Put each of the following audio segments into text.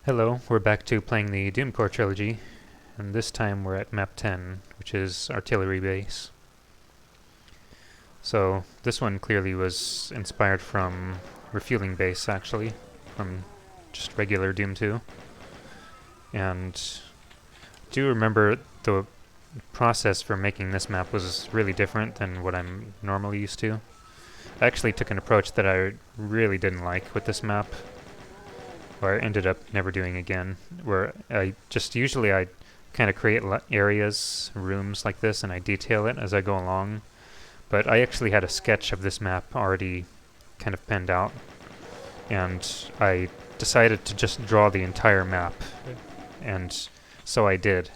Hello, we're back to playing the Doom Core Trilogy, and this time we're at MAP10, which is Artillery Base. So this one clearly was inspired from Refueling Base, actually, from just regular Doom 2. And I do remember the process for making this map was really different than what I'm normally used to. I actually took an approach that I really didn't like with this map, or I ended up never doing again, where I kind of create areas, rooms like this, and I detail it as I go along. But I actually had a sketch of this map already kind of penned out, and I decided to just draw the entire map, and so I did.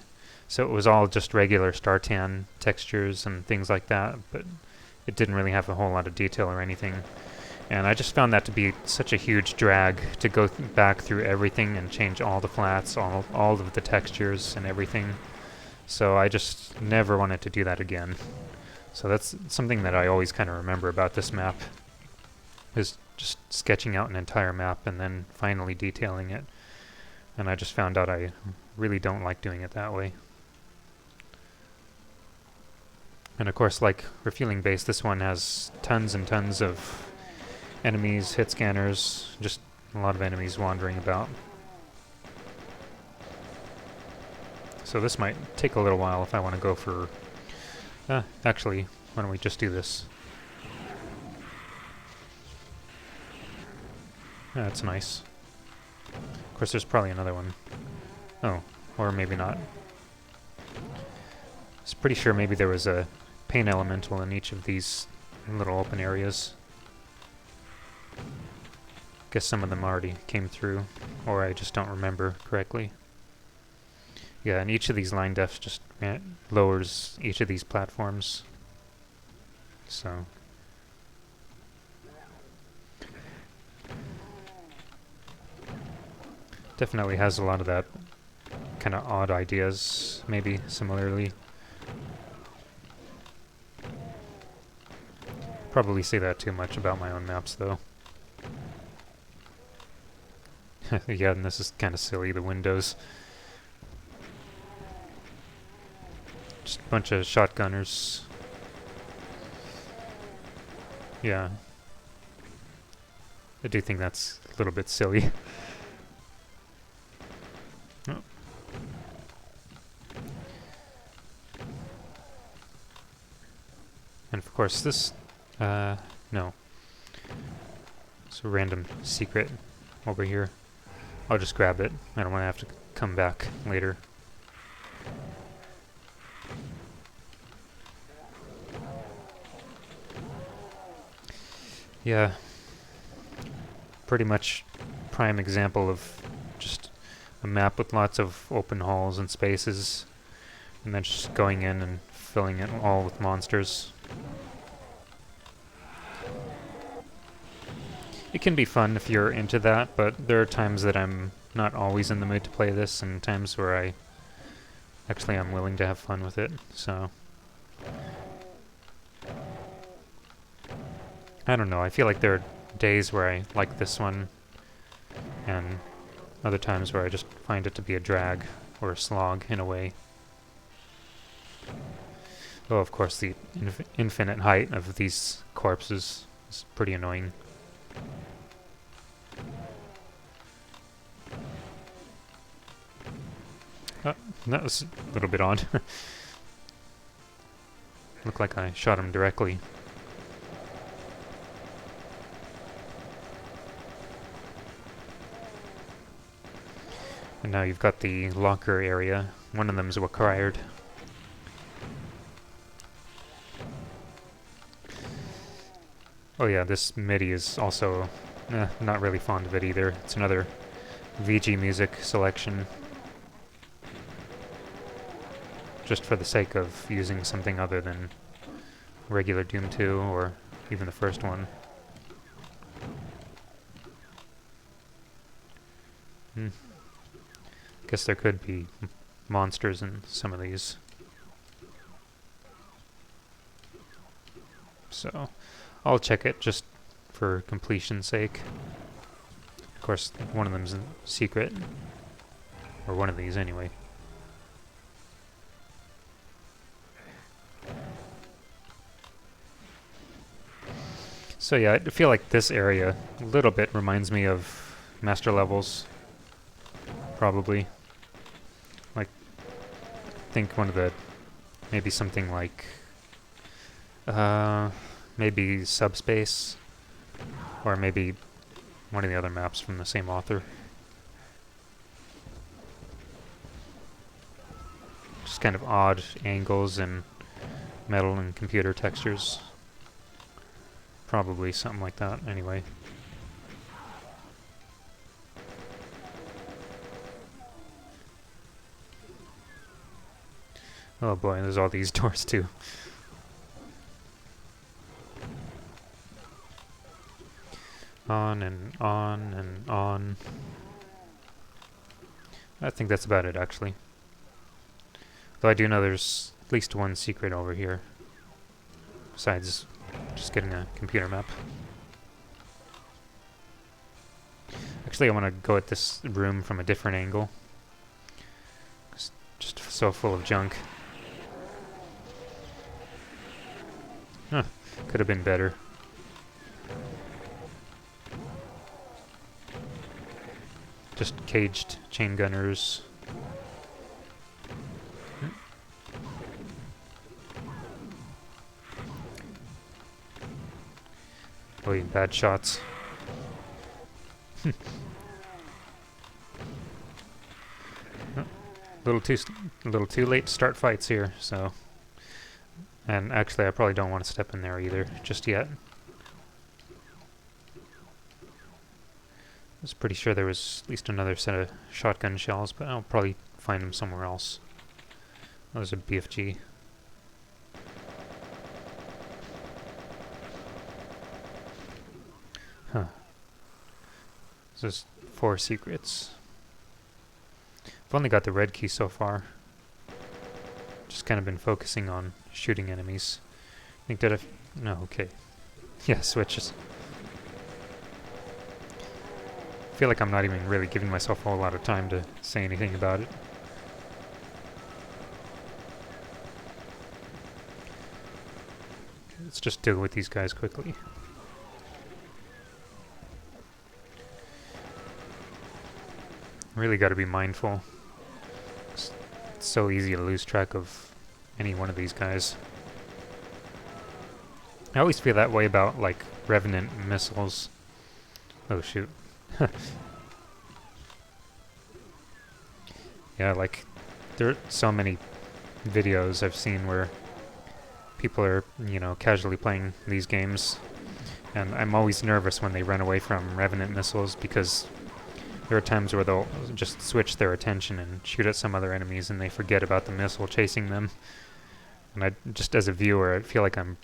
So it was all just regular Startan textures and things like that, but it didn't really have a whole lot of detail or anything. And I just found that to be such a huge drag to go back through everything and change all the flats, all of the textures and everything. So I just never wanted to do that again. So that's something that I always kind of remember about this map, is just sketching out an entire map and then finally detailing it. And I just found out I really don't like doing it that way. And of course, like Refueling Base, this one has tons and tons of enemies, hit scanners, just a lot of enemies wandering about. So this might take a little while if I want to go for... actually, why don't we just do this? That's nice. Of course, there's probably another one. Oh, or maybe not. I was pretty sure maybe there was a pain elemental in each of these little open areas. Guess some of them already came through, or I just don't remember correctly. Yeah, and each of these line defs just lowers each of these platforms. So... definitely has a lot of that kind of odd ideas, maybe similarly. Probably say that too much about my own maps, though. Yeah, and this is kind of silly, the windows. Just a bunch of shotgunners. Yeah. I do think that's a little bit silly. Oh. And of course this... no. It's a random secret over here. I'll just grab it. I don't want to have to come back later. Yeah. Pretty much prime example of just a map with lots of open halls and spaces, and then just going in and filling it all with monsters. It can be fun if you're into that, but there are times that I'm not always in the mood to play this, and times where I'm willing to have fun with it, so... I don't know, I feel like there are days where I like this one, and other times where I just find it to be a drag, or a slog, in a way. Oh, of course, the infinite height of these corpses is pretty annoying. That was a little bit odd. Looked like I shot him directly. And now you've got the locker area. One of them is required. Oh yeah, this MIDI is also not really fond of it either. It's another VG music selection. Just for the sake of using something other than regular Doom 2 or even the first one. Guess there could be monsters in some of these. So I'll check it just for completion's sake. Of course, one of them's a secret. Or one of these, anyway. So yeah, I feel like this area a little bit reminds me of Master Levels. Probably. Like, think one of the... maybe something like... maybe Subspace. Or maybe one of the other maps from the same author. Just kind of odd angles and metal and computer textures. Probably something like that, anyway. Oh boy, there's all these doors too. On and on and on. I think that's about it, actually. Though I do know there's at least one secret over here. Besides just getting a computer map. Actually, I want to go at this room from a different angle. It's just so full of junk. Huh. Could have been better. Just caged chain gunners. Oh, bad shots. A little too late to start fights here, so... And actually, I probably don't want to step in there either, just yet. I was pretty sure there was at least another set of shotgun shells, but I'll probably find them somewhere else. That was a BFG. Huh. This is 4 secrets. I've only got the red key so far. Just kind of been focusing on shooting enemies. I think that no, okay. Yeah, switches. I feel like I'm not even really giving myself a whole lot of time to say anything about it. Let's just deal with these guys quickly. Really got to be mindful. It's so easy to lose track of any one of these guys. I always feel that way about, like, Revenant missiles. Oh, shoot. Yeah, like, there are so many videos I've seen where people are, you know, casually playing these games. And I'm always nervous when they run away from Revenant missiles because there are times where they'll just switch their attention and shoot at some other enemies and they forget about the missile chasing them. And I, just as a viewer, I feel like I'm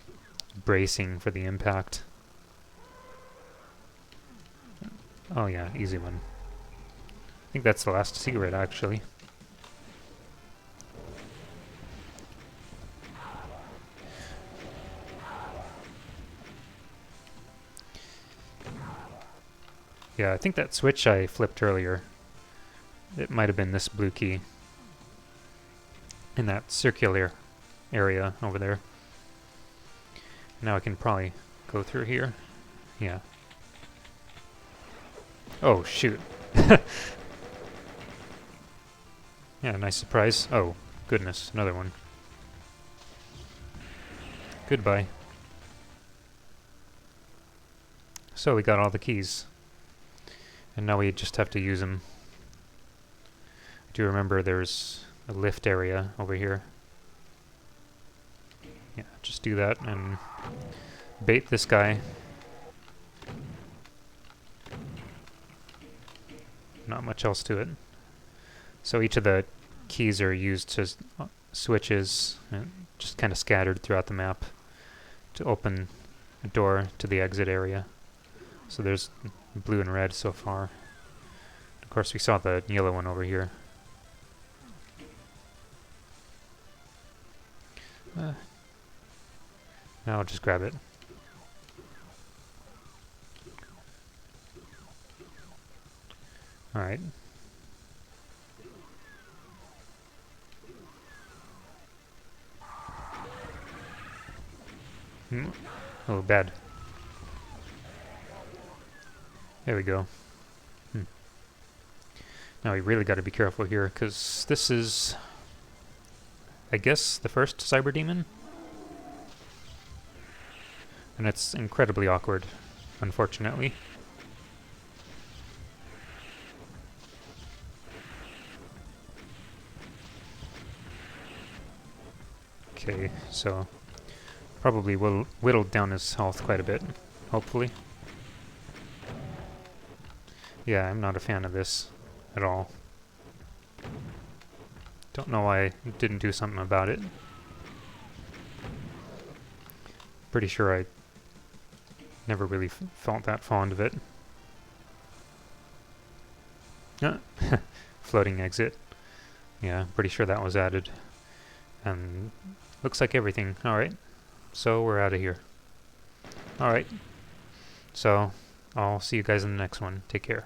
bracing for the impact. Oh yeah, easy one. I think that's the last secret, actually. Yeah, I think that switch I flipped earlier, it might have been this blue key in that circular area over there. Now I can probably go through here. Yeah. Oh, shoot. Yeah, nice surprise. Oh, goodness, another one. Goodbye. So we got all the keys. And now we just have to use them. I do remember there's a lift area over here. Yeah, just do that and bait this guy. Not much else to it. So each of the keys are used to switches, and just kind of scattered throughout the map to open a door to the exit area. So there's blue and red so far. Of course, we saw the yellow one over here. Now I'll just grab it. Alright. Oh, bad. There we go. Now we really got to be careful here, because this is, I guess, the first Cyber Demon? And it's incredibly awkward, unfortunately. Okay, so probably whittled down his health quite a bit, hopefully. Yeah, I'm not a fan of this at all. Don't know why I didn't do something about it. Pretty sure I never really felt that fond of it. Floating exit. Yeah, pretty sure that was added. And looks like everything. Alright, so we're out of here. Alright, so I'll see you guys in the next one. Take care.